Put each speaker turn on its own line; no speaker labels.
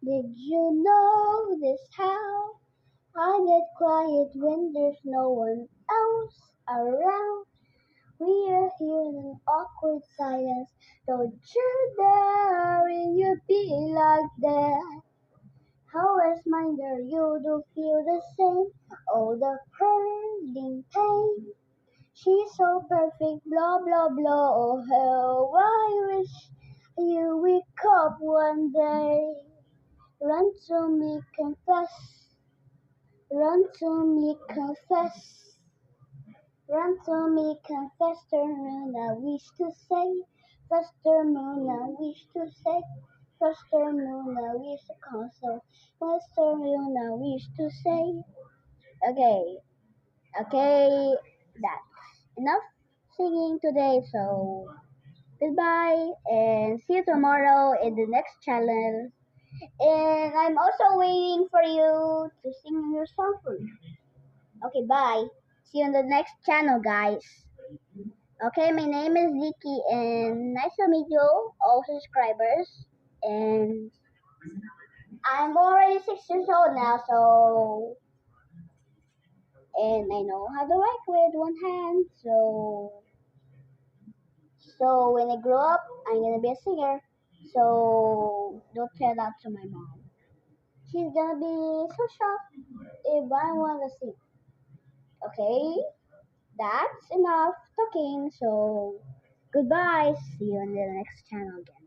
Did you know this how I get quiet when there's no one else around? We are here in an awkward silence. Don't you dare when you be like that. How is mine there? You do feel the same. Oh, the hurting pain. She's so perfect, blah blah blah. Oh hell, I wish you wake up one day. Run to me, confess. Run to me, confess. Run to me, confess. Moon, I wish to say. Faster moon, I wish to say. Faster moon, I wish to console. Faster moon, I wish to say. Okay, okay, that's enough singing today. So goodbye and see you tomorrow in the next channel. And I'm also waiting for you to sing your song for me. Okay, bye. See you on the next channel, guys. Okay, my name is Vicky, and nice to meet you, all subscribers. And I'm already 6 years old now, so and I know how to write with one hand. So when I grow up, I'm gonna be a singer. So don't tell that to my mom. She's gonna be so shocked if I wanna sing. Okay, that's enough talking. So goodbye. See you on the next channel again.